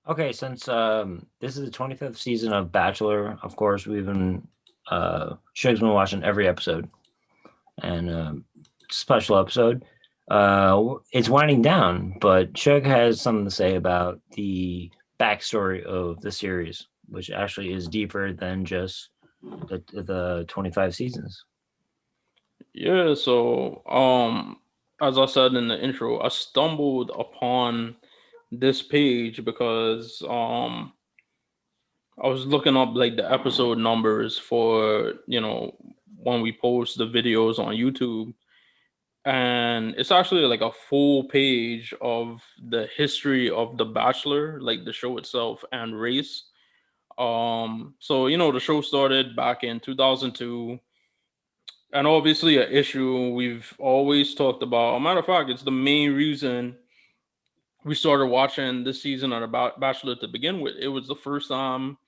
Okay, since this is the 25th season of Bachelor, of course, we've been Suge's been watching every episode, and special episode. It's winding down, but Suge has something to say about the backstory of the series, which actually is deeper than just the 25 seasons. Yeah, so as I said in the intro, I stumbled upon this page because I was looking up like the episode numbers for, when we post the videos on YouTube, and it's actually like a full page of the history of The Bachelor, like the show itself and race. So the show started back in 2002, and obviously an issue we've always talked about. A matter of fact, it's the main reason we started watching this season of Bachelor to begin with. It was the first time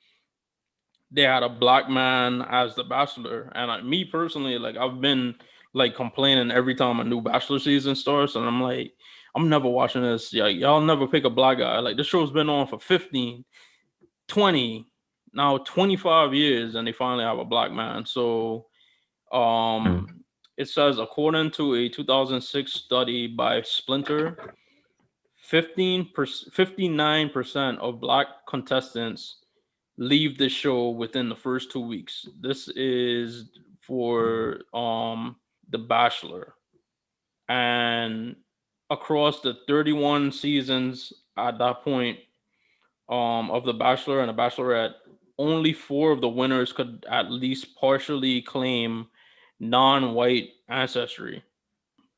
they had a black man as the Bachelor, and me personally, like I've been like complaining every time a new Bachelor season starts, and I'm like, I'm never watching this. Yeah, y'all never pick a black guy. Like this show's been on for 15, 20, now 25 years, and they finally have a black man. So Mm. Um, it says, according to a 2006 study by Splinter, 59% of black contestants leave the show within the first 2 weeks. This is for The Bachelor. And across the 31 seasons at that point of The Bachelor and The Bachelorette, only four of the winners could at least partially claim non-white ancestry.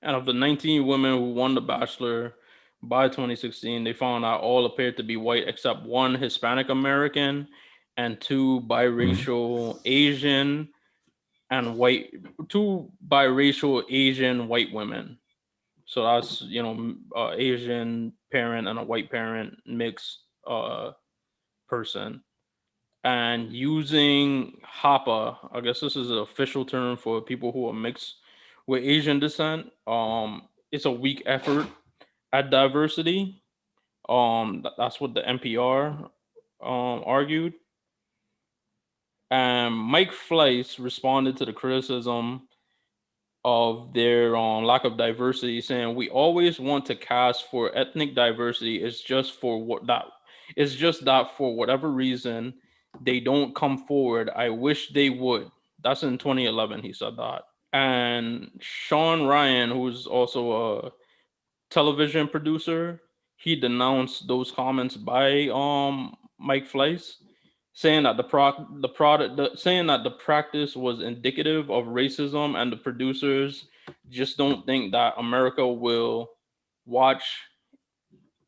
And of the 19 women who won The Bachelor by 2016, they found out all appeared to be white except one Hispanic American and Mm. white, two biracial Asian white women. So that's Asian parent and a white parent mixed person. And using Hapa, I guess this is an official term for people who are mixed with Asian descent. It's a weak effort at diversity. That's what the NPR argued. And Mike Fleiss responded to the criticism of their lack of diversity, saying, "We always want to cast for ethnic diversity. It's just that for whatever reason they don't come forward. I wish they would." That's in 2011. He said that. And Sean Ryan, who's also a television producer, he denounced those comments by Mike Fleiss, saying that saying that the practice was indicative of racism, and the producers just don't think that America will watch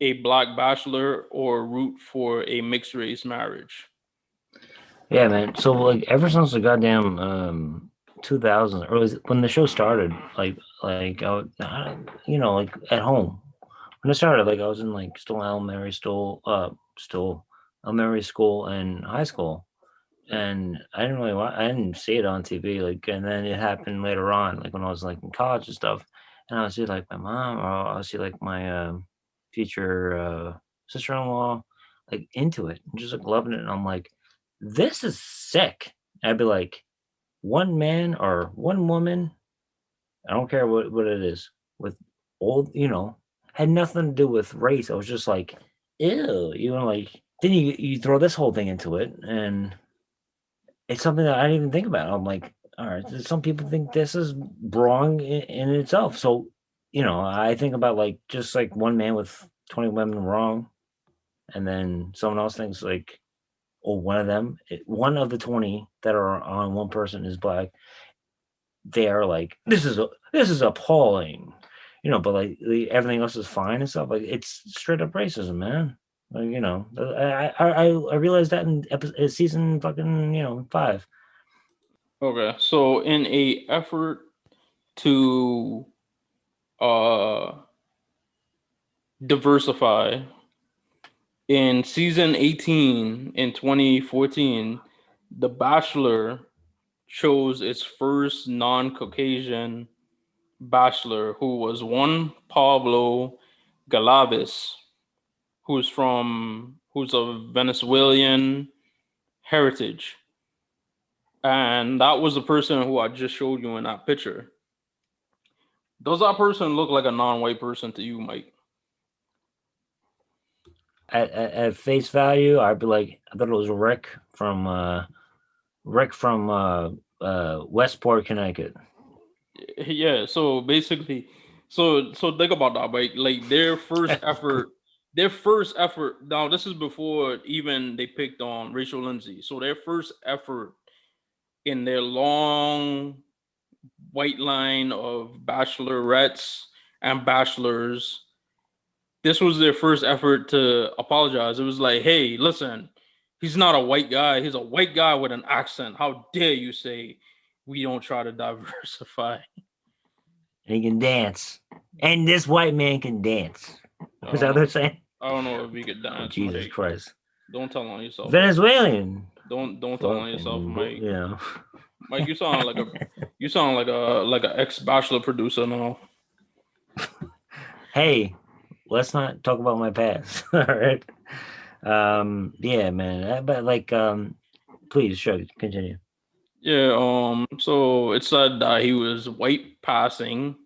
a black bachelor or root for a mixed race marriage. Yeah, man. So like ever since the goddamn 2000s, or was it when the show started, like at home when it started, like I was in like still elementary school and high school, and I didn't see it on TV, like, and then it happened later on, like when I was like in college and stuff, and I would see like my mom, or I'll see like my future sister-in-law, like into it, and just like loving it, and I'm like, this is sick. And I'd be like, one man or one woman, I don't care what it is, with old, had nothing to do with race. I was just like, ew, like then you throw this whole thing into it, and it's something that I didn't even think about. I'm like, all right, some people think this is wrong in itself. So, I think about like just like one man with 20 women wrong, and then someone else thinks like, oh, one of the 20 that are on one person is black. They are like, this is appalling, but like everything else is fine and stuff. Like it's straight up racism, man. Like, I realized that in season fucking 5. Okay, so in a effort to uh diversify, in season 18 in 2014, The Bachelor chose its first non-Caucasian bachelor, who was one Pablo Galavis, who's from who's of Venezuelan heritage. And that was the person who I just showed you in that picture. Does that person look like a non-white person to you, Mike? At face value, I'd be like, I thought it was Rick from Westport, Connecticut. Yeah, so basically, so think about that, right? Like their first effort. Now this is before even they picked on Rachel Lindsay. So their first effort in their long white line of bachelorettes and bachelors, this was their first effort to apologize. It was like, hey, listen, he's not a white guy. He's a white guy with an accent. How dare you say we don't try to diversify? He can dance, and this white man can dance. I Is that don't what they're know. saying? I don't know if we could dance, Jesus Mike. Christ, Don't tell on yourself, Mike. Venezuelan, Don't tell on yourself, fucking, Mike. you know. Mike, you sound like a ex bachelor producer now. Hey, let's not talk about my past. All right. Yeah, man. But like, please, sure, continue. Yeah. So it said that he was white passing,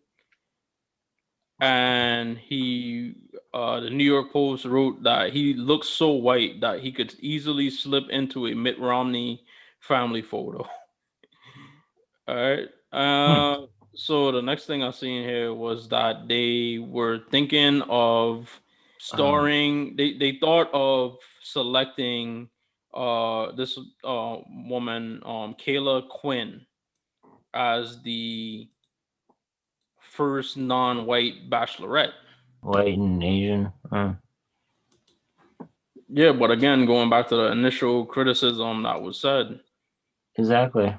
and the New York Post wrote that he looks so white that he could easily slip into a Mitt Romney family photo. All right. Hmm. So the next thing I seen here was that they were thinking of starring. They thought of selecting this woman Kayla Quinn as the first non-white bachelorette. White and Asian. Yeah, but again, going back to the initial criticism that was said, Exactly.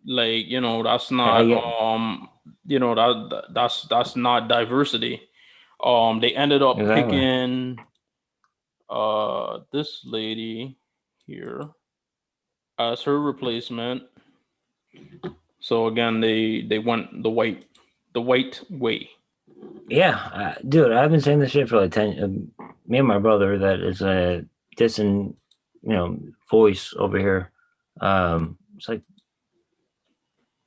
like that's I not get that's not diversity. They ended up exactly. picking this lady here as her replacement. So again, they went the white way. Yeah, dude, I've been saying this shit for like 10. Me and my brother, that is a distant, voice over here. It's like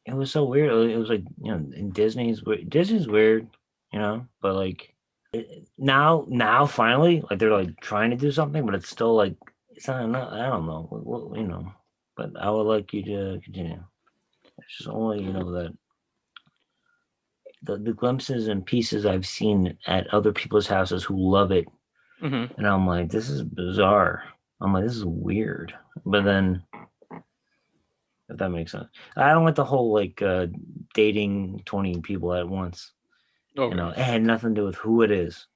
it was so weird. It was like in Disney's weird, but like now finally, like they're like trying to do something, but it's still like it's not I don't know, But I would like you to continue. It's just only that the glimpses and pieces I've seen at other people's houses who love it, Hmm. and I'm like, this is bizarre. I'm like, this is weird. But then, if that makes sense, I don't like the whole like dating 20 people at once. Okay. It had nothing to do with who it is.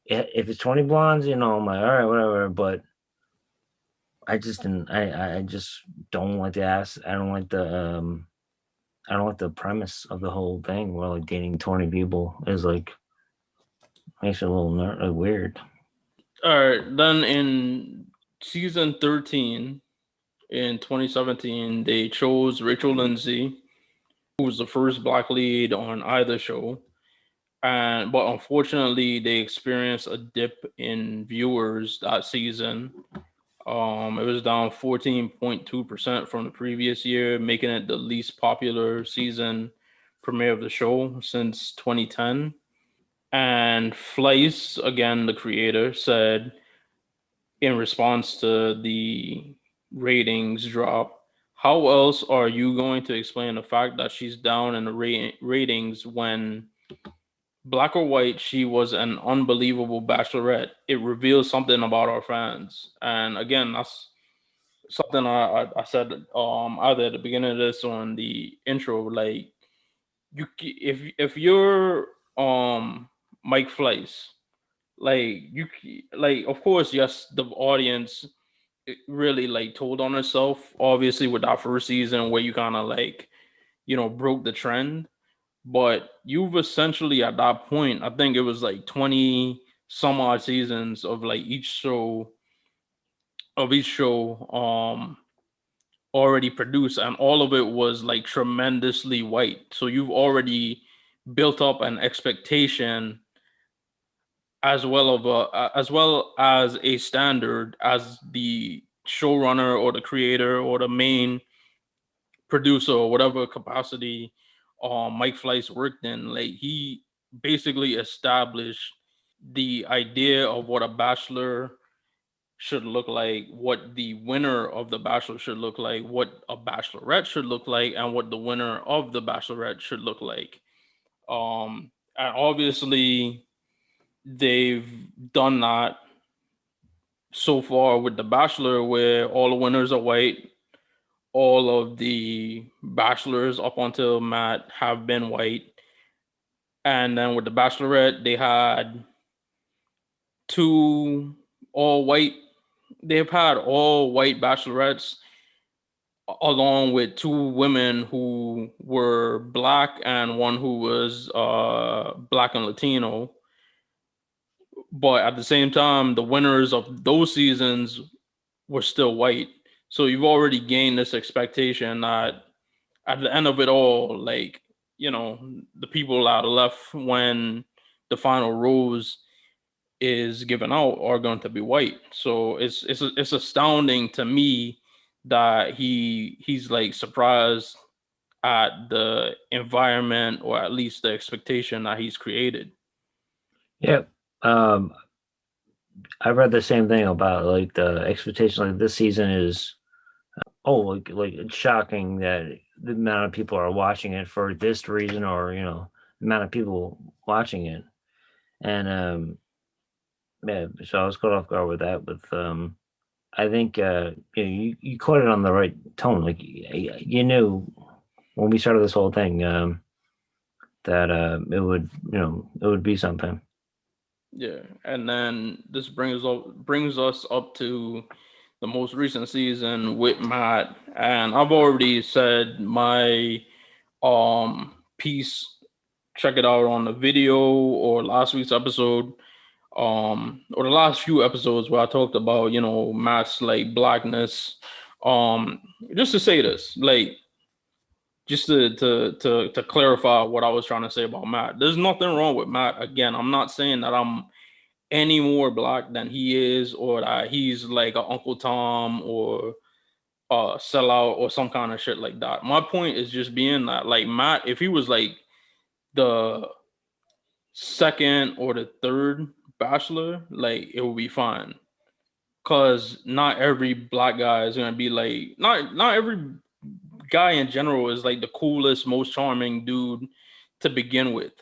If it's 20 blondes, I'm like, all right, whatever. But I just didn't. I just don't like the ass. I don't like the I don't like the premise of the whole thing. Where like dating 20 people is like makes it a little weird. All right. Then in season 13 in 2017, they chose Rachel Lindsay, who was the first black lead on either show. But unfortunately, they experienced a dip in viewers that season. It was down 14.2% from the previous year, making it the least popular season premiere of the show since 2010. And Fleiss, again, the creator, said in response to the ratings drop, how else are you going to explain the fact that she's down in the ratings when black or white, she was an unbelievable bachelorette? It reveals something about our fans. And again, that's something I said either at the beginning of this or in the intro. Like if you're Mike Fleiss, like like of course, yes, the audience really like told on herself, obviously, with that first season where you kind of like broke the trend. But you've essentially at that point, I think it was like 20 some odd seasons of like each show already produced, and all of it was like tremendously white. So you've already built up an expectation as well as a standard as the showrunner or the creator or the main producer or whatever capacity Mike Fleiss worked in. Like he basically established the idea of what a bachelor should look like, what the winner of the bachelor should look like, what a bachelorette should look like, and what the winner of the bachelorette should look like. And obviously they've done that so far with the bachelor where all the winners are white, all of the bachelors up until Matt have been white. And then with the Bachelorette, they had two all white. They've had all white bachelorettes along with two women who were black and one who was black and Latino. But at the same time, the winners of those seasons were still white. So you've already gained this expectation that at the end of it all, like, you know, the people that are left when the final rose is given out are going to be white. So it's astounding to me that he's like surprised at the environment or at least the expectation that he's created. Yeah. Um, I read the same thing about like the expectation. Like this season is like it's shocking that the amount of people are watching it for this reason, or the amount of people watching it, and yeah. So I was caught off guard with that. With I think you caught it on the right tone. Like you knew when we started this whole thing that it would be something. Yeah, and then this brings us up to the most recent season with Matt, and I've already said my piece. Check it out on the video or last week's episode, or the last few episodes where I talked about Matt's like blackness. Just to say this, like just to clarify what I was trying to say about Matt. There's nothing wrong with Matt. Again, I'm not saying that I'm any more black than he is, or that he's like a Uncle Tom or sellout or some kind of shit like that. My point is just being that like Matt, if he was like the second or the third bachelor, like it would be fine. Cause not every black guy is gonna be like not every guy in general is like the coolest, most charming dude to begin with.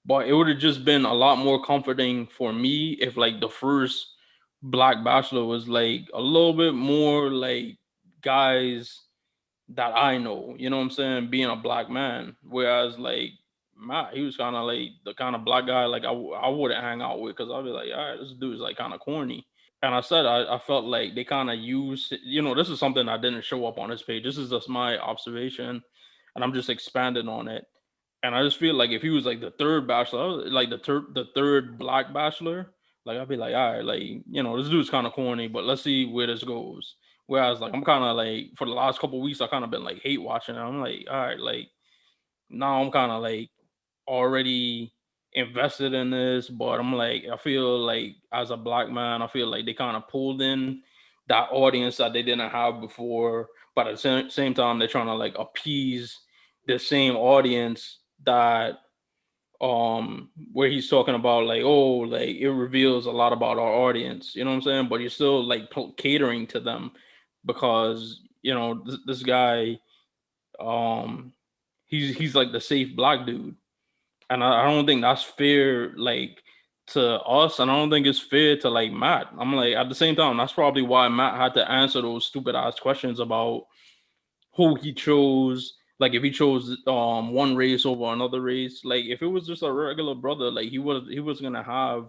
But it would have just been a lot more comforting for me if like the first Black Bachelor was like a little bit more like guys that I know, you know what I'm saying, being a black man. Whereas like Matt, he was kind of like the kind of black guy like I wouldn't hang out with because I'd be like, all right, this dude's like kind of corny. And I said I felt like they kind of used, this is something that didn't show up on this page. This is just my observation, and I'm just expanding on it. And I just feel like if he was like the third bachelor, like the third black bachelor, like I'd be like, all right, like this dude's kind of corny, but let's see where this goes. Whereas like I'm kind of like for the last couple weeks, I kind of been like hate watching. It. I'm like, all right, like now I'm kind of like already invested in this, but I'm like, I feel like as a black man, I feel like they kind of pulled in that audience that they didn't have before, but at the same time, they're trying to like appease the same audience that where he's talking about like, oh, like it reveals a lot about our audience, you know what I'm saying, but you're still like catering to them because this guy, um he's like the safe black dude, and I don't think that's fair, like to us, and I don't think it's fair to like Matt. I'm like at the same time, that's probably why Matt had to answer those stupid ass questions about who he chose. Like if he chose one race over another race, like if it was just a regular brother, like he was gonna have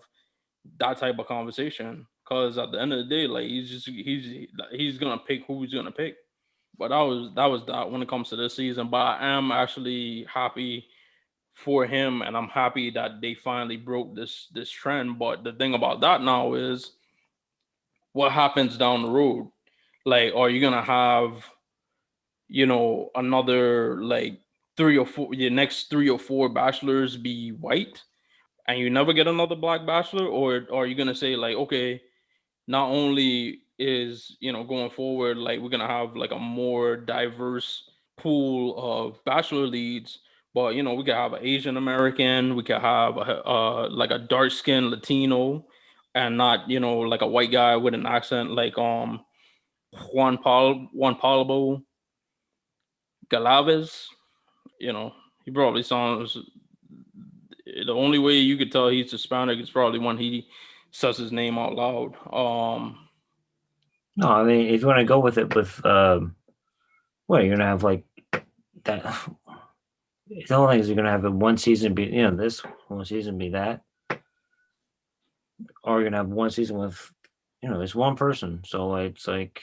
that type of conversation. Cause at the end of the day, like he's gonna pick who he's gonna pick. But that was that when it comes to this season. But I am actually happy for him, and I'm happy that they finally broke this trend. But the thing about that now is what happens down the road. Like, are you gonna have another like three or four, your next three or four bachelors be white, and you never get another black bachelor, or are you gonna say like, okay, not only is, going forward, like we're gonna have like a more diverse pool of bachelor leads, but we could have an Asian American, we could have like a dark skinned Latino, and not like a white guy with an accent like Juan Pablo Galaves. He probably sounds, the only way you could tell he's Hispanic is probably when he says his name out loud. No, I mean, if you want to go with it, with what you're gonna have like that. The whole thing is you're gonna have one season be, this one season be that, or you're gonna have one season with, it's one person. So it's like,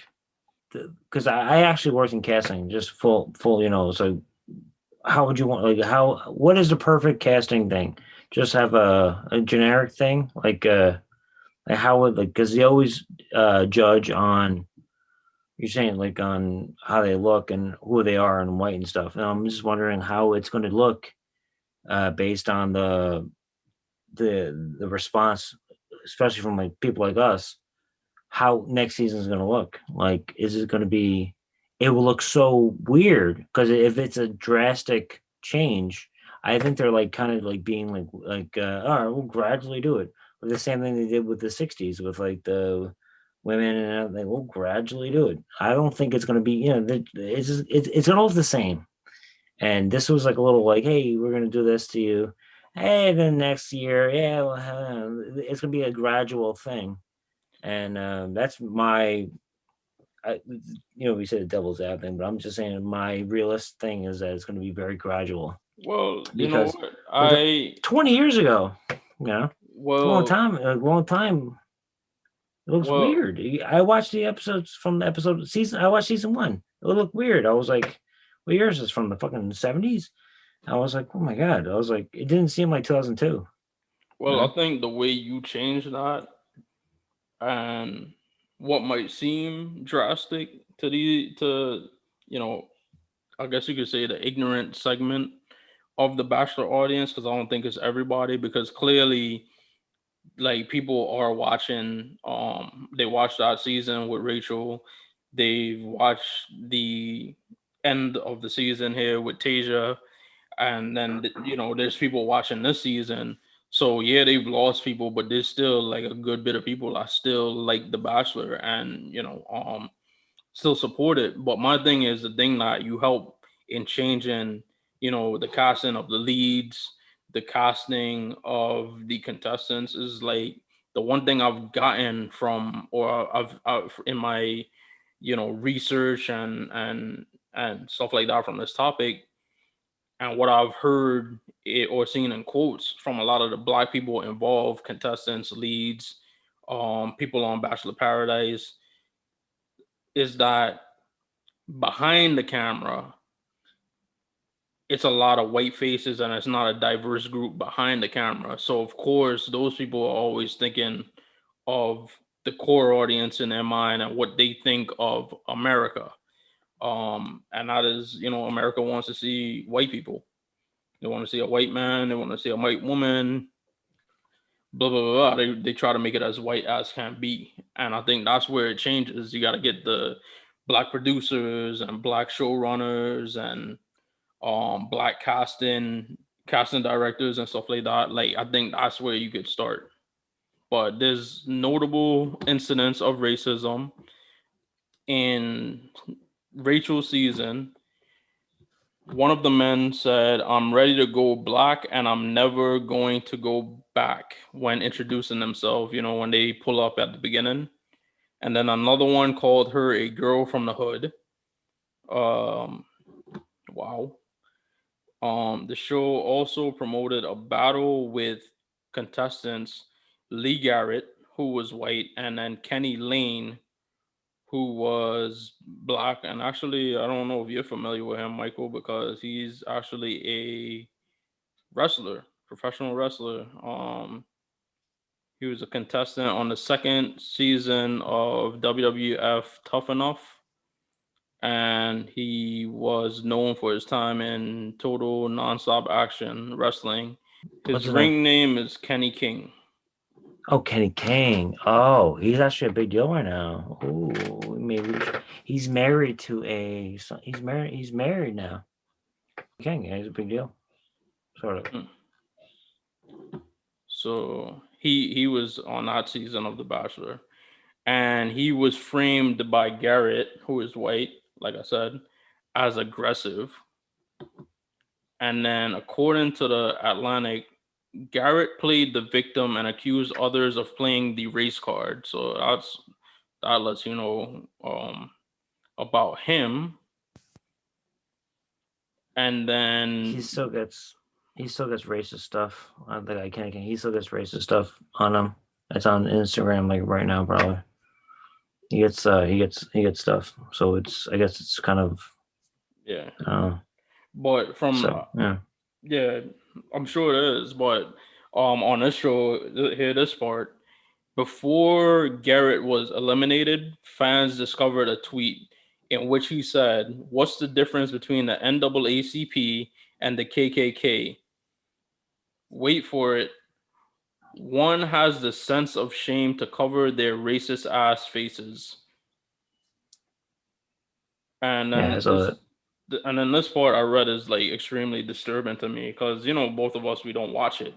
because I actually worked in casting, just full. So how would you want, like, what is the perfect casting thing? Just have a generic thing, like how would, like, because they always judge on, you're saying, like, on how they look and who they are and white and stuff. And I'm just wondering how it's going to look based on the response, especially from like people like us, how next season is going to look. Like, is it going to be? It will look so weird because if it's a drastic change, I think they're like kind of like being all right, we'll gradually do it. Like the same thing they did with the '60s with like the women, and they will gradually do it. I don't think it's going to be, it's all the same. And this was like a little like, hey, we're going to do this to you. Hey, then next year, yeah, well, it's going to be a gradual thing. And that's my, we said the devil's advocate, but I'm just saying my realist thing is that it's going to be very gradual Well, you know because what? with I 20 years ago, it's a long well time, a long time. It looks well weird. I watched the episodes from the episode season. I watched season one. It looked weird. I was like, what year is this, from the fucking 70s? I was like, oh my God. I was like, it didn't seem like 2002. well, I think the way you change that, and what might seem drastic to you know I guess you could say the ignorant segment of the Bachelor audience, because I don't think it's everybody, because clearly like people are watching, they watched that season with Rachel, they've watched the end of the season here with Tasia, and then there's people watching this season. So yeah, they've lost people, but there's still like a good bit of people that still like the Bachelor, and still support it. But my thing is, the thing that you help in changing, the casting of the leads, the casting of the contestants, is like the one thing I've gotten from, or I've in my research and stuff like that from this topic, and what I've heard or seen in quotes from a lot of the black people involved, contestants, leads, people on Bachelor Paradise, is that behind the camera, it's a lot of white faces and it's not a diverse group behind the camera. So of course, those people are always thinking of the core audience in their mind and what they think of America. And that is, America wants to see white people. They want to see a white man. They want to see a white woman. Blah blah blah. They try to make it as white as can be, and I think that's where it changes. You got to get the black producers and black showrunners and black casting directors and stuff like that. Like, I think that's where you could start. But there's notable incidents of racism in Rachel's season. One of the men said, "I'm ready to go black and I'm never going to go back," when introducing themselves, when they pull up at the beginning. And then another one called her a girl from the hood. Um, wow. The show also promoted a battle with contestants Lee Garrett, who was white, and then Kenny Lane, who was black. And actually, I don't know if you're familiar with him, Michael, because he's actually a wrestler, professional wrestler. He was a contestant on the second season of WWF Tough Enough, and he was known for his time in Total Nonstop Action Wrestling. What's His his name? ring name is Kenny King. Oh, Kenny King. Oh, he's actually a big deal right now. Ooh, maybe he's married to a. He's married. He's married now. King. Yeah, he's a big deal. Sort of. Hmm. So he was on that season of The Bachelor, and he was framed by Garrett, who is white, like I said, as aggressive. And then, according to the Atlantic, Garrett played the victim and accused others of playing the race card. So that lets you know about him. And He then, still gets. He still gets racist stuff. I think I can't. He still gets racist stuff on him. It's on Instagram like right now, probably. He gets stuff. So it's. I guess it's kind of. yeah, Uh, but from so yeah. yeah, I'm sure it is. But on this show, hear this part. Before Garrett was eliminated, fans discovered a tweet in which he said, "What's the difference between the NAACP and the KKK? Wait for it. One has the sense of shame to cover their racist ass faces." And Yeah. then So this part I read is like extremely disturbing to me because both of us we don't watch it.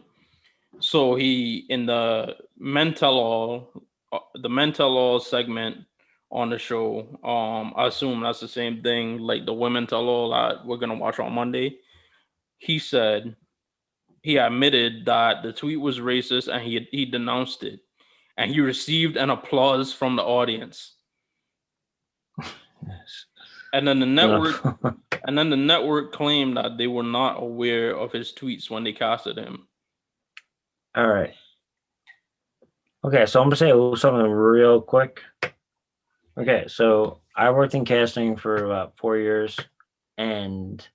So he in the mental all segment on the show. I assume that's the same thing like the women tell all that we're gonna watch on Monday. He said he admitted that the tweet was racist and he denounced it, and he received an applause from the audience. And then the network and then the network claimed that they were not aware of his tweets when they casted him. all right. Okay, so I'm gonna say something real quick. Okay, so I worked in casting for about 4 years, and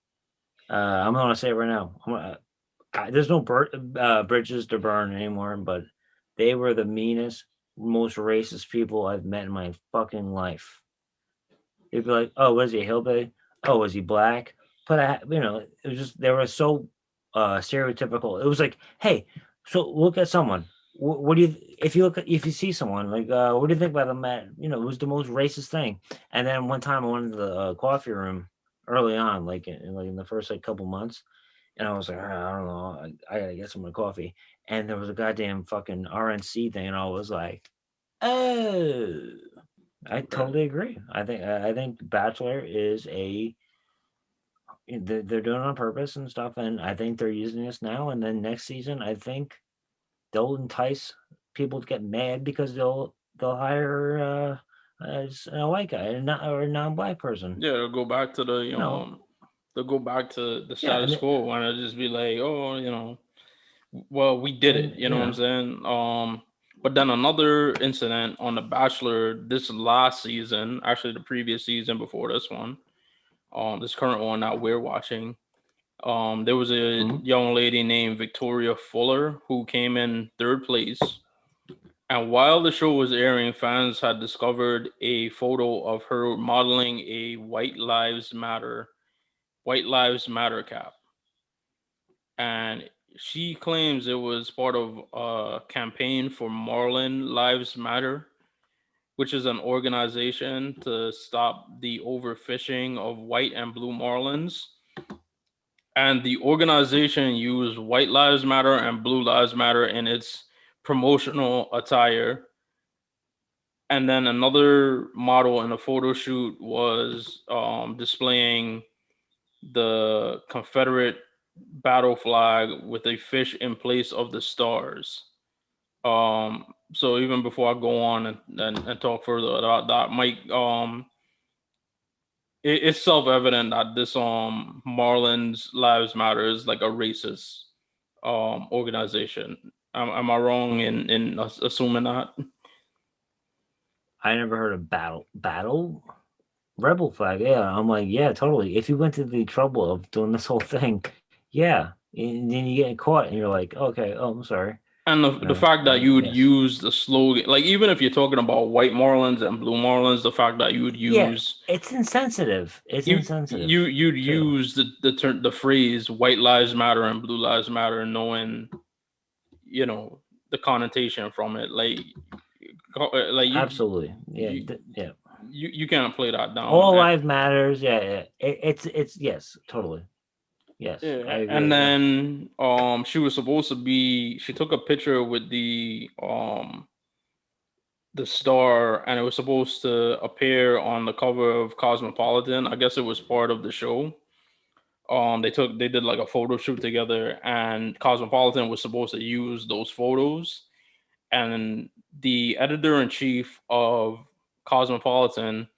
I'm gonna say it right now. There's no bridges to burn anymore, but they were the meanest, most racist people I've met in my fucking life. They'd be like, "Oh, was he a hillbilly? Oh, was he black?" But it was just they were so stereotypical. It was like, "Hey, so look at someone. What do you if you see someone like what do you think about them? At it was the most racist thing." And then one time I went to the coffee room early on, like in the first like couple months, and I was like, I don't know, I gotta get some coffee. And there was a goddamn fucking RNC thing, and I was like, oh. I Right. totally agree. I think Bachelor is they're doing it on purpose and stuff, and I think they're using this now. And then next season, I think they'll entice people to get mad because they'll hire as a white guy and not or a non-black person. Yeah, they'll go back to You know, the yeah, status quo and it'll just be like, oh, well, we did it, and you know what I'm saying? But then another incident on The Bachelor this last season, actually the previous season before this one, this current one that we're watching, there was a mhm. young lady named Victoria Fuller who came in third place. And while the show was airing, fans had discovered a photo of her modeling a White Lives Matter cap. And she claims it was part of a campaign for Marlin Lives Matter, which is an organization to stop the overfishing of white and blue marlins. And the organization used White Lives Matter and Blue Lives Matter in its promotional attire. And then another model in a photo shoot was displaying the Confederate battle flag with a fish in place of the stars. So even before I go on and talk further about that, Mike, it's self-evident that this Marlins Lives Matter is like a racist organization. Am I wrong in assuming that? I never heard of battle rebel flag. Yeah, I'm like, yeah, totally. If you went to the trouble of doing this whole thing, yeah, and then you get caught, and you're like, okay, oh, I'm sorry. And the fact that you would Yes. use the slogan, like even if you're talking about white Marlins and blue Marlins, the fact that you would Yeah, use it's insensitive. It's insensitive you'd too. use the phrase "white lives matter" and "blue lives matter," knowing you know the connotation from it. Like Absolutely. Yeah, you yeah. you can't play that down. All life matters. Yeah, yeah. It's yes, totally. Yes, I Yeah, agree and with you. then she was supposed to be. She took a picture with the star, and it was supposed to appear on the cover of Cosmopolitan. I guess it was part of the show. They did like a photo shoot together, and Cosmopolitan was supposed to use those photos. And the editor in chief of Cosmopolitan,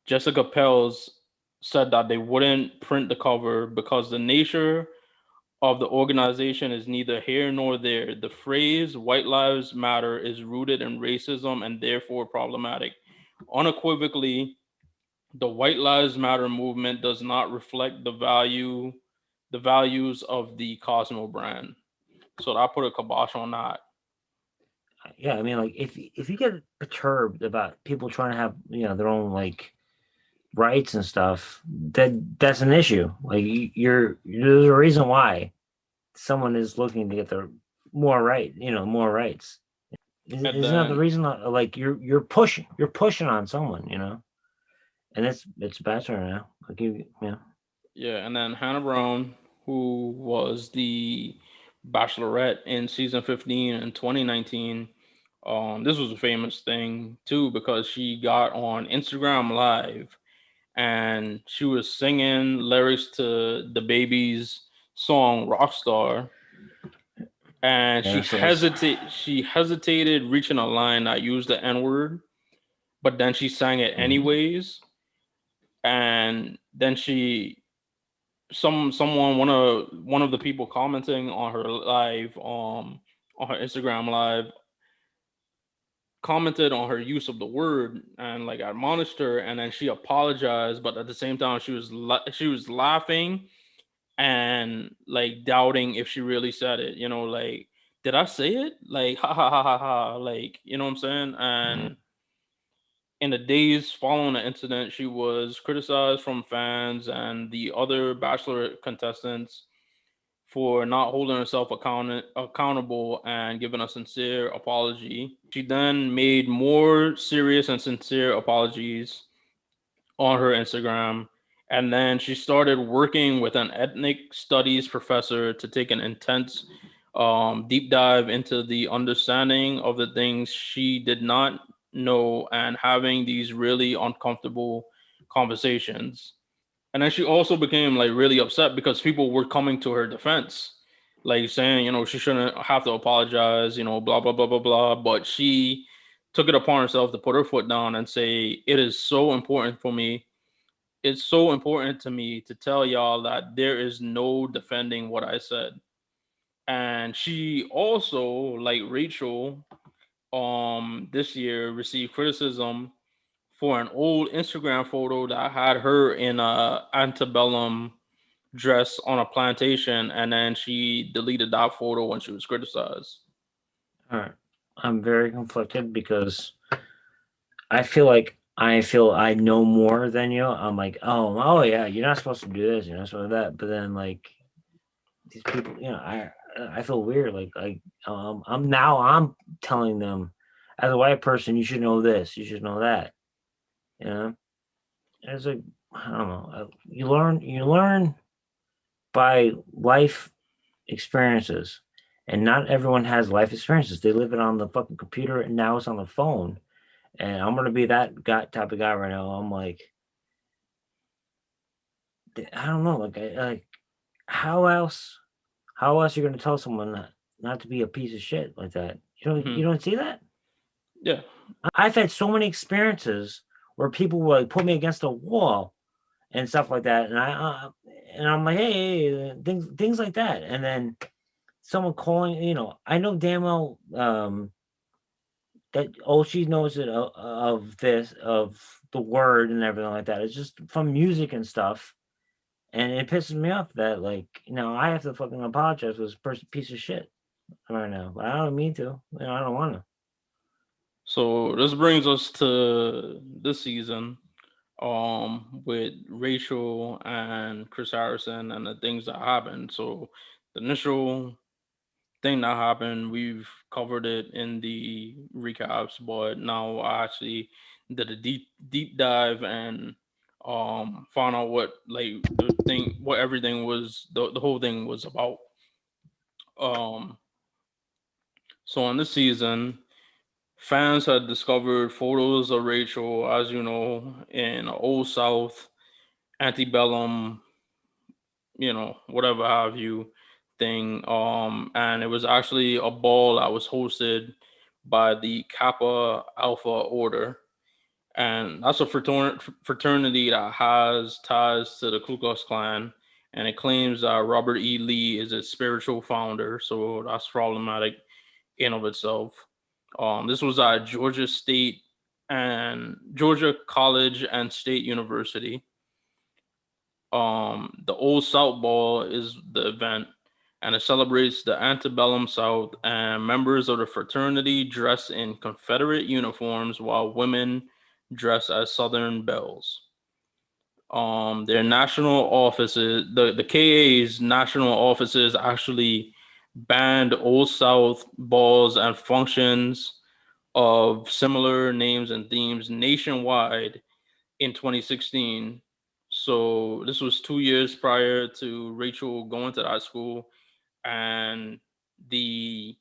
Jessica Pels, said that they wouldn't print the cover because the nature of the organization is neither here nor there. The phrase "white lives matter" is rooted in racism and therefore problematic. Unequivocally, the White Lives Matter movement does not reflect the values of the Cosmo brand. So I put a kibosh on that. Yeah, I mean, like if you get perturbed about people trying to have their own like rights and stuff, that's an issue. Like there's a reason why someone is looking to get their more rights. And Isn't that the then reason? Like you're pushing on someone, and it's Bachelor now. Like yeah. yeah, and then Hannah Brown, who was the Bachelorette in season 15 in 2019. This was a famous thing too because she got on Instagram Live and she was singing lyrics to the baby's song Rockstar, and Yes, yes. she hesitated reaching a line that used the N-word, but then she sang it Mhm. anyways. And then someone one of the people commenting on her live on her Instagram live commented on her use of the word and like admonished her, and then she apologized, but at the same time she was laughing and like doubting if she really said it, like did I say it, like ha ha ha ha ha, like you know what I'm saying. Mhm. And in the days following the incident, she was criticized from fans and the other Bachelor contestants for not holding herself accountable and giving a sincere apology. She then made more serious and sincere apologies on her Instagram. And then she started working with an ethnic studies professor to take an intense deep dive into the understanding of the things she did not know and having these really uncomfortable conversations. And then she also became like really upset because people were coming to her defense, like saying, she shouldn't have to apologize, blah, blah, blah, blah, blah. But she took it upon herself to put her foot down and say, it is so important for me. It's so important to me to tell y'all that there is no defending what I said. And she also, like Rachel, this year received criticism for an old Instagram photo that had her in a antebellum dress on a plantation, and then she deleted that photo when she was criticized. All right. I'm very conflicted because I feel I know more than you. I'm like, oh yeah, you're not supposed to do this, you're not supposed to do that. But then like these people, I feel weird. I'm telling them as a white person, you should know this, you should know that. You know, and it's like I don't know. You learn by life experiences, and not everyone has life experiences. They live it on the fucking computer, and now it's on the phone. And I'm gonna be that guy type of guy right now. I'm like, I don't know, like how else how else are you gonna tell someone not to be a piece of shit like that? You Hmm. don't see that? Yeah. I've had so many experiences where people will like put me against a wall and stuff like that, and I'm like, hey, things like that, and then someone calling, I know damn well that all she knows it of this of the word and everything like that. It's just from music and stuff, and it pisses me off that like I have to fucking apologize for this person piece of shit. right now, but I don't mean to. I don't want to. So this brings us to this season, with Rachel and Chris Harrison and the things that happened. So the initial thing that happened, we've covered it in the recaps, but now I actually did a deep dive and found out what like the thing what everything was the whole thing was about. Um so on this season, fans had discovered photos of Rachel, as you know, in Old South, antebellum, whatever have you thing. And it was actually a ball that was hosted by the Kappa Alpha Order. And that's a fraternity that has ties to the Ku Klux Klan. And it claims that Robert E. Lee is its spiritual founder. So that's problematic in of itself. This was at Georgia College and State University. The Old South Ball is the event, and it celebrates the antebellum South, and members of the fraternity dress in Confederate uniforms while women dress as Southern belles. Their national offices, the KA's national offices actually banned Old South balls and functions of similar names and themes nationwide in 2016. So this was 2 years prior to Rachel going to that school, and the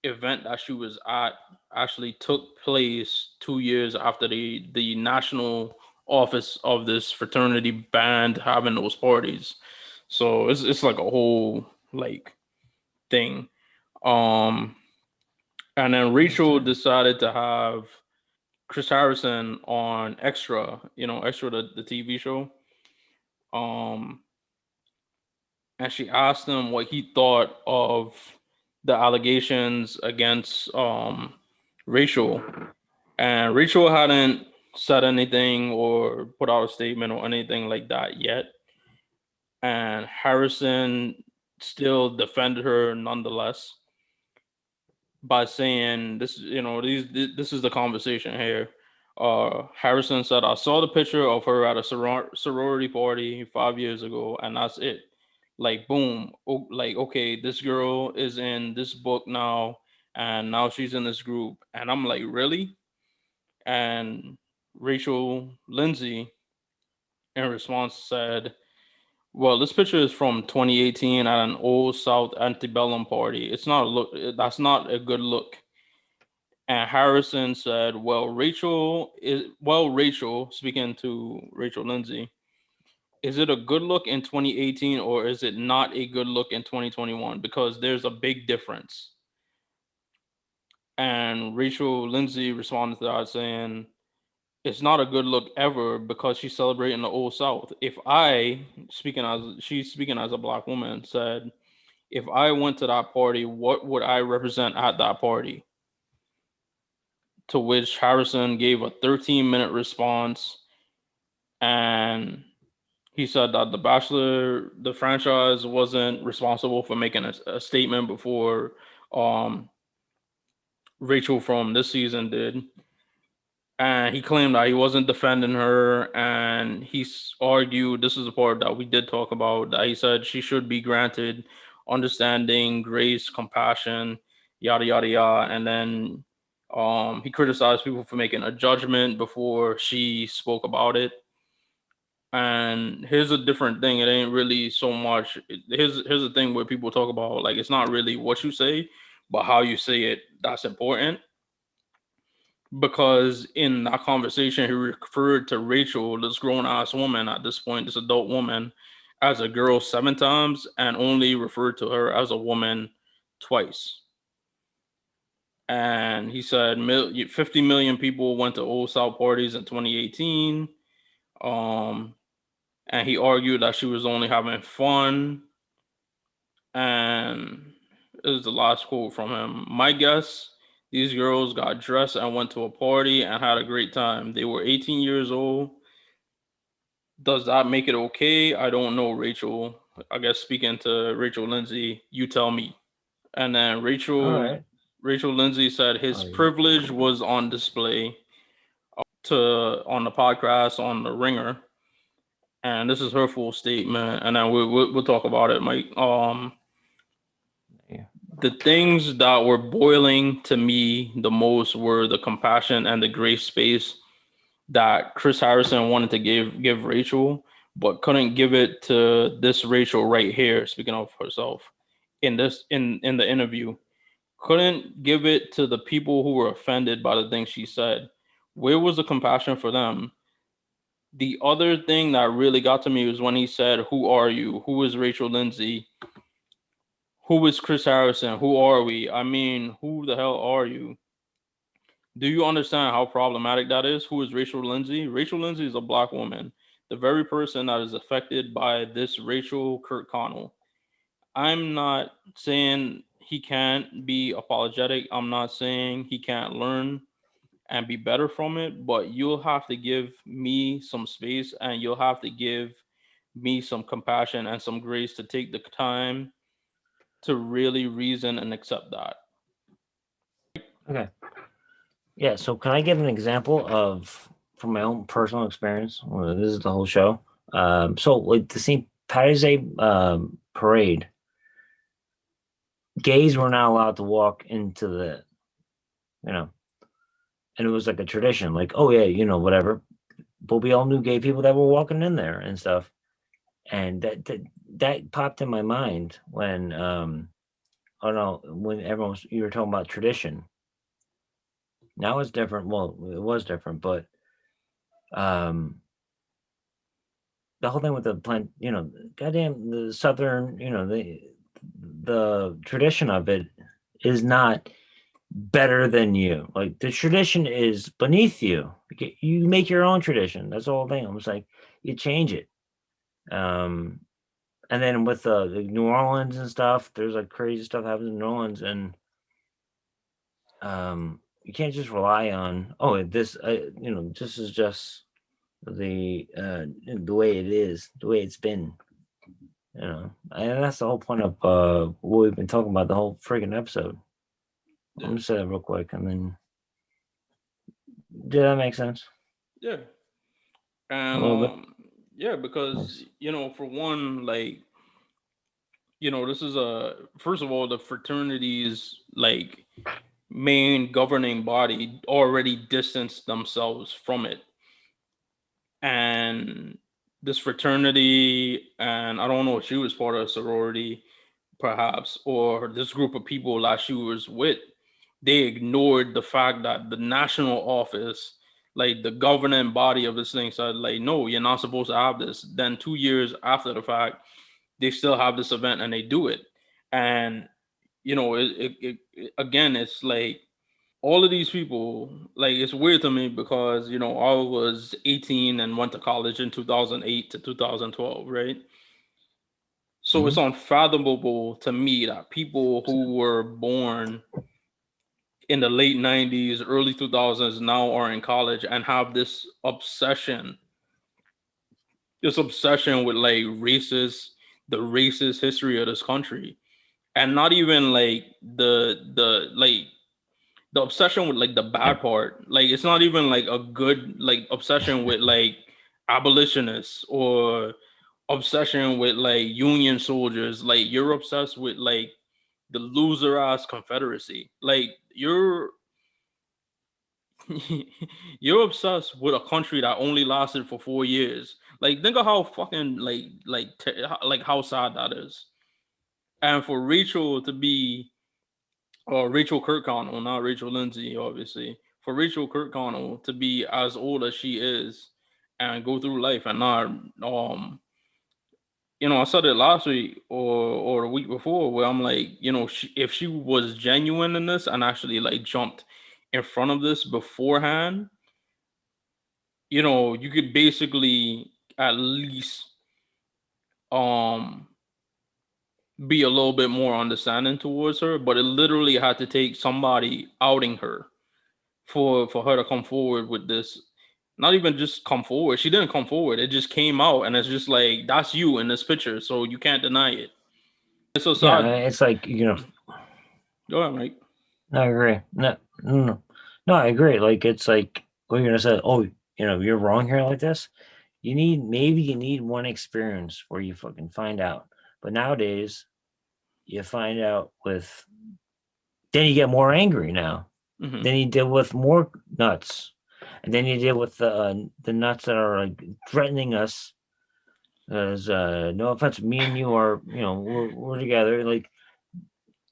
event that she was at actually took place 2 years after the national office of this fraternity banned having those parties. So it's like a whole like thing. Um, and then That's Rachel true. decided to have Chris Harrison on Extra, Extra the TV show. Um, and she asked him what he thought of the allegations against Rachel. And Rachel hadn't said anything or put out a statement or anything like that yet. And Harrison still defended her nonetheless by saying this, this is the conversation here. Harrison said, "I saw the picture of her at a sorority party 5 years ago, and that's it. Like, boom, like, okay, this girl is in this book now, and now she's in this group." And I'm like, really? And Rachel Lindsay, in response, said, "Well, this picture is from 2018 at an Old South antebellum party. It's not a look. That's not a good look." And Harrison said, Rachel, speaking to Rachel Lindsay, is it a good look in 2018 or is it not a good look in 2021? Because there's a big difference." And Rachel Lindsay responded to that saying, "It's not a good look ever because she's celebrating the Old South. If I, she's speaking as a black woman, said, if I went to that party, what would I represent at that party?" To which Harrison gave a 13-minute response, and he said that the Bachelor, the franchise, wasn't responsible for making a statement before um, Rachel from this season did. And he claimed that he wasn't defending her, and argued, this is the part that we did talk about, that he said she should be granted understanding, grace, compassion, yada yada yada. And then he criticized people for making a judgment before she spoke about it. And here's a different thing. It ain't really so much. Here's the thing where people talk about, like, it's not really what you say, but how you say it. That's important, because in that conversation, he referred to Rachel, this grown ass woman at this point, this adult woman, as a girl 7 times, and only referred to her as a woman twice. And he said 50 million people went to Old South parties in 2018. Um, and he argued that she was only having fun. And this is the last quote from him. "My guess, these girls got dressed and went to a party and had a great time. They were 18 years old. Does that make it okay? I don't know, Rachel." I guess speaking to Rachel Lindsay, you tell me. And then All Rachel right. Rachel Lindsay said his Oh, yeah. privilege was on display to on the podcast on the Ringer, and this is her full statement. And then we'll talk about it, Mike. Yeah. The things that were boiling to me the most were the compassion and the grace space that Chris Harrison wanted to give Rachel, but couldn't give it to this Rachel right here. Speaking of herself, in the interview, couldn't give it to the people who were offended by the things she said. Where was the compassion for them? The other thing that really got to me was when he said, "Who are you? Who is Rachel Lindsay? Who is Chris Harrison? Who are we? I mean, who the hell are you? Do you understand how problematic that is? Who is Rachel Lindsay? Rachel Lindsay is a black woman, the very person that is affected by this Rachel Kirkconnell. I'm not saying he can't be apologetic. I'm not saying he can't learn and be better from it, but you'll have to give me some space and you'll have to give me some compassion and some grace to take the time to really reason and accept that." Okay. Yeah. So can I give an example of from my own personal experience? Well, this is the whole show. So like the St. Patty's Day parade, gays were not allowed to walk into the, you know, and it was like a tradition, like, oh yeah, whatever. But we all knew gay people that were walking in there and stuff. And that popped in my mind when oh no, when you were talking about tradition. Now it's different. Well, it was different, but um the whole thing with the plant, goddamn the southern, the tradition of it is not better than you. Like the tradition is beneath you. You make your own tradition. That's the whole thing. I was like, you change it. Um, and then with the New Orleans and stuff, there's like crazy stuff happens in New Orleans, and you can't just rely on this. This is just the way it is, the way it's been. And that's the whole point of what we've been talking about the whole freaking episode. I'm Yeah. gonna say that real quick, and then did that make sense? Yeah. A And little bit. yeah, because Nice. for one, like, this is a first of all, the fraternity's like main governing body already distanced themselves from it. And this fraternity, and I don't know if she was part of a sorority, perhaps, or this group of people that she was with, they ignored the fact that the national office, like the governing body of this thing, said, like, no, you're not supposed to have this. Then 2 years after the fact, they still have this event and they do it. And again, it's like all of these people, like, it's weird to me because I was 18 and went to college in 2008 to 2012, right? So it's Hmm. unfathomable to me that people who were born in the late 90s, early 2000s now are in college and have this obsession with like the racist history of this country. And not even like the obsession with like the Yeah. bad part. Like it's not even like a good like obsession with like abolitionists or obsession with like Union soldiers. Like you're obsessed with like the loser ass Confederacy. Like you're obsessed with a country that only lasted for 4 years. Like think of how fucking like how sad that is. And for Rachel to be Rachel Kirkconnell, not Rachel Lindsay, obviously. For Rachel Kirkconnell to be as old as she is and go through life and not, I said it last week or the week before where I'm like, if she was genuine in this and actually like jumped in front of this beforehand, you could basically at least um be a little bit more understanding towards her, but it literally had to take somebody outing her for her to come forward with this. Not even just come forward, she didn't come forward, it just came out, and it's just like that's you in this picture, so you can't deny it. It's so Yeah, sad. it's like Go ahead, Mike. No, I agree. No, no, no, no, I agree. Like it's like what you're gonna say. Oh, you're wrong here like this. Maybe you need one experience where you fucking find out. But nowadays, you find out with then you get more angry now. Hmm. Then you deal with more nuts, and then you deal with the nuts that are like threatening us. As no offense, me and you are, we're together. Like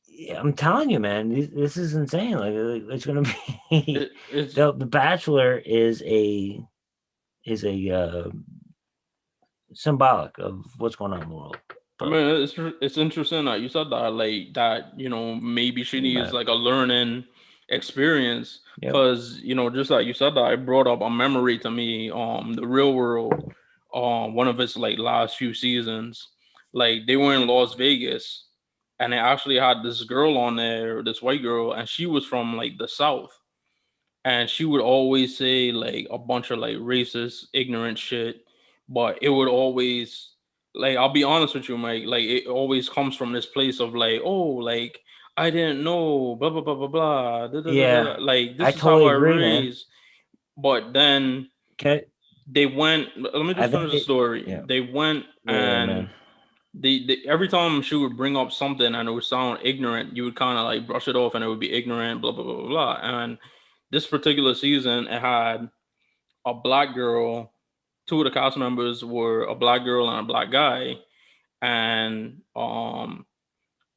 yeah, I'm telling you, man, this is insane. Like it's gonna be It's the Bachelor is a symbolic of what's going on in the world. I But mean, it's interesting that you said that, like that. Maybe she needs man, like a learning experience, yep, because just like you said that, it brought up a memory to me. The Real World, one of its like last few seasons, like they were in Las Vegas, and they actually had this girl on there, this white girl, and she was from like the South, and she would always say like a bunch of like racist, ignorant shit, but it would always, like, I'll be honest with you, Mike, like it always comes from this place of like, oh, like I didn't know, blah blah blah blah blah, da, da, da, da, da. yeah, Like I this is how totally I agree, man. raised. But then Okay, they went. Let me I just think finish the story. yeah, They went yeah, and man, every time she would bring up something and it would sound ignorant, you would kind of like brush it off and it would be ignorant, blah blah blah blah blah. And this particular season, it had a black girl. Two of the cast members were a black girl and a black guy, and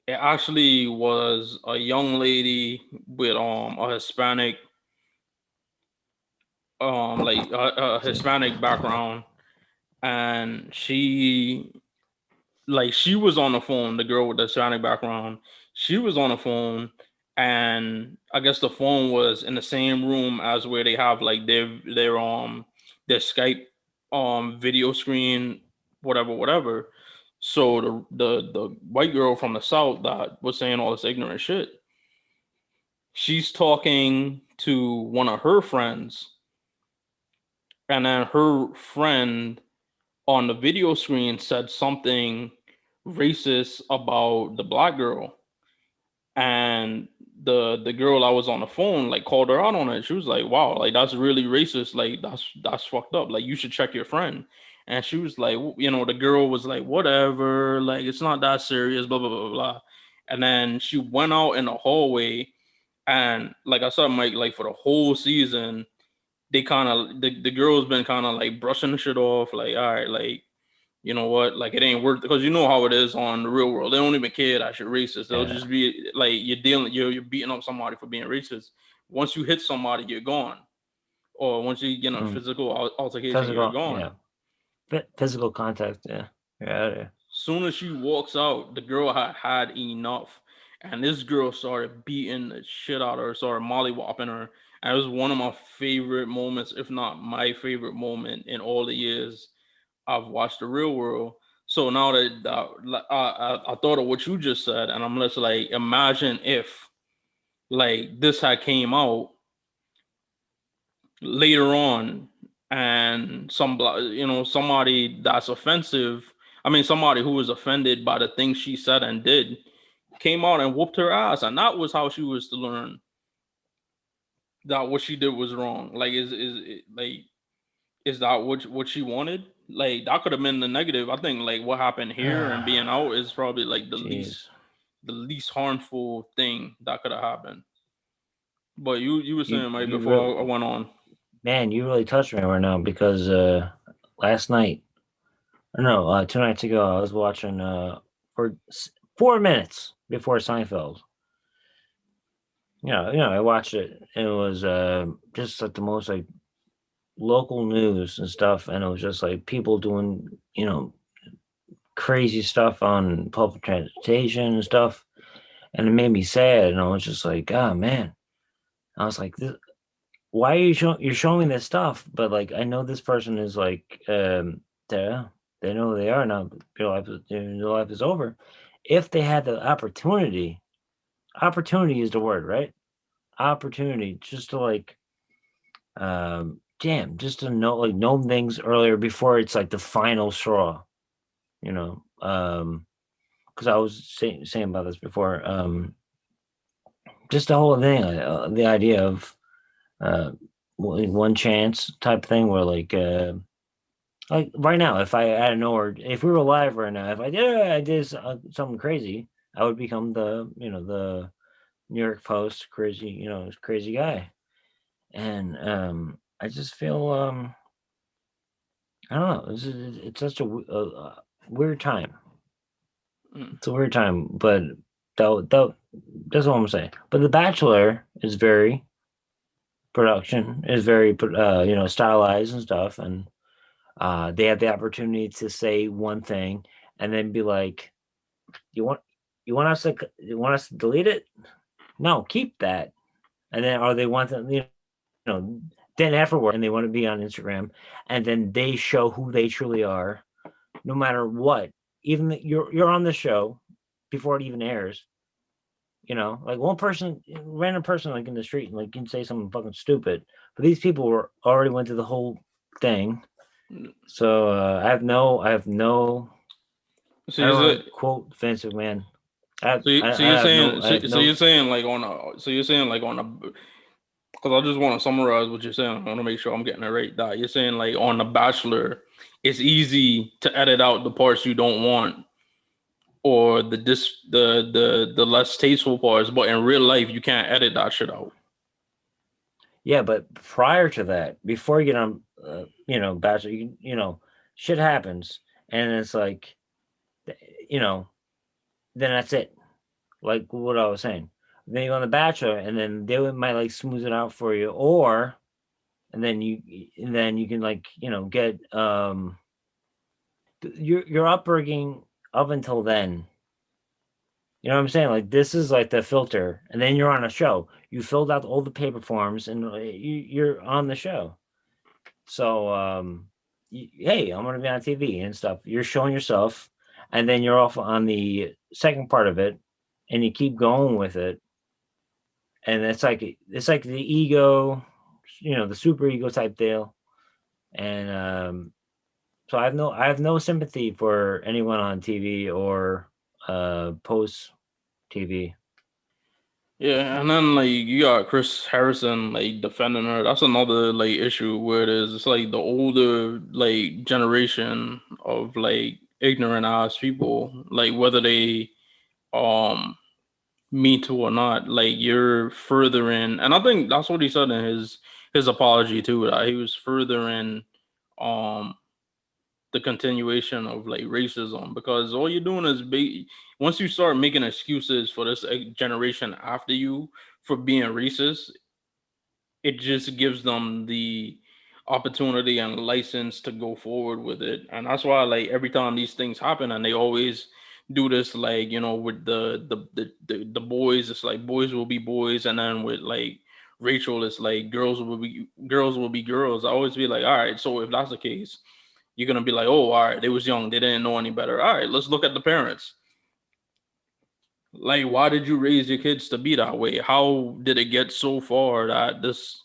it actually was a young lady with a Hispanic like a Hispanic background, and she was on the phone. The girl with the Hispanic background, she was on the phone, and I guess the phone was in the same room as where they have like their Skype video screen, whatever, whatever. So the white girl from the South that was saying all this ignorant shit, she's talking to one of her friends, and then her friend on the video screen said something racist about the black girl, and the girl I was on the phone like called her out on it. She was like, wow, like that's really racist, like that's fucked up, like you should check your friend. And she was like, the girl was like, whatever, like it's not that serious, blah blah blah blah. And then she went out in the hallway, and like I said, Mike, like for the whole season, they kind of the girl's been kind of like brushing the shit off, like, all right, like, you know what, like it ain't worth, because you know how it is on the Real World. They don't even care that you're racist. They'll yeah, just be like, you're beating up somebody for being racist. Once you hit somebody, you're gone. Or once you get in a mm. physical altercation, you're Physical, gone. yeah, physical contact, yeah, yeah, Soon as she walks out, the girl had enough, and this girl started beating the shit out of her, started mollywopping her. And it was one of my favorite moments, if not my favorite moment in all the years I've watched The Real World. So now that I thought of what you just said, and I'm just like, imagine if like this had came out later on, and somebody that's offensive. I mean, somebody who was offended by the things she said and did came out and whooped her ass, and that was how she was to learn that what she did was wrong. Like, is that what she wanted? Like that could have been the negative. I think like what happened here and being yeah. out is probably like the least Jeez, the least harmful thing that could have happened. But you were you saying, Mike, you before I really went on. man, you really touched me right now because last night, or no, 2 nights ago, I was watching for 4 minutes before Seinfeld. I watched it. And it was just like the most like local news and stuff, and it was just like people doing crazy stuff on public transportation and stuff, and it made me sad. And I was just like, oh man, I was like, why are you're showing me this stuff? But like, I know this person is like, they know who they are now. Their life is over. If they had the opportunity is the word, right? Opportunity just to like damn, just to know things earlier before it's like the final straw, you know. Because I was saying about this before. just the whole thing, the idea of uh, one chance type thing, where like right now, if I out of nowhere, if we were live right now, if I did something crazy, I would become the New York Post crazy crazy guy, and I just feel I don't know, it's such a weird time. Mm. It's a weird time, but that that's what I'm saying. But The Bachelor is very production is very stylized and stuff, and they have the opportunity to say one thing and then be like, you want you want us to delete it? No, keep that. And then or they want to know then afterward and they want to be on Instagram, and then they show who they truly are, no matter what. Even you're on the show before it even airs. Like one person, random person, like in the street, like can say something fucking stupid, but these people were already went through the whole thing. So I have no. So I don't is want it? to quote Vince McMahon. I, I, So you're I have no. saying I have so no. you're saying like on a so you're saying like on a because I just want to summarize what you're saying. I want to make sure I'm getting it right. That you're saying like on The Bachelor, it's easy to edit out the parts you don't want or the less tasteful parts, but in real life you can't edit that shit out. Yeah, but prior to that, before you get on, Bachelor, shit happens, and it's like, you know, then that's it. Like what I was saying. Then you go on the Bachelor, and then they might like smooth it out for you, or and then you can like get your upbringing up until then. You know what I'm saying? Like this is like the filter, and then you're on a show. You filled out all the paper forms, and you're on the show. So, hey, I'm gonna be on TV and stuff. You're showing yourself, and then you're off on the second part of it, and you keep going with it, and it's like the ego, the super ego type deal, and so I have no sympathy for anyone on TV or post TV. Yeah, and then like you got Chris Harrison like defending her. That's another like issue where it's like the older like generation of like ignorant ass people, like whether they um mean to or not, like you're furthering, and I think that's what he said in his apology too. That he was furthering um the continuation of like racism because all you're doing is once you start making excuses for this generation after you for being racist, it just gives them the opportunity and license to go forward with it. And that's why like every time these things happen and they always do this like with the boys, it's like boys will be boys, and then with like Rachel it's like girls will be girls. I always be like, all right, so if that's the case, you're gonna be like, oh, all right, they was young, they didn't know any better. All right, let's look at the parents. Like, why did you raise your kids to be that way? How did it get so far that this?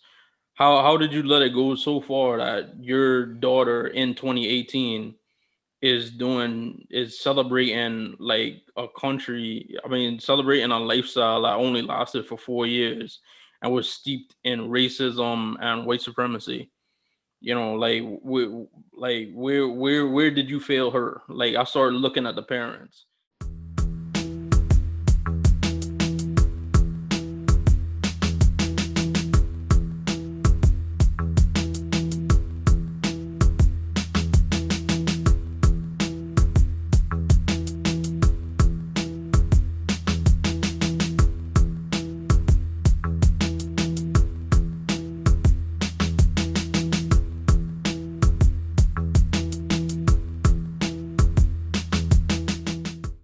How did you let it go so far that your daughter in 2018 is celebrating like a country? I mean, celebrating a lifestyle that only lasted for 4 years and was steeped in racism and white supremacy. Like where did you fail her? Like I started looking at the parents.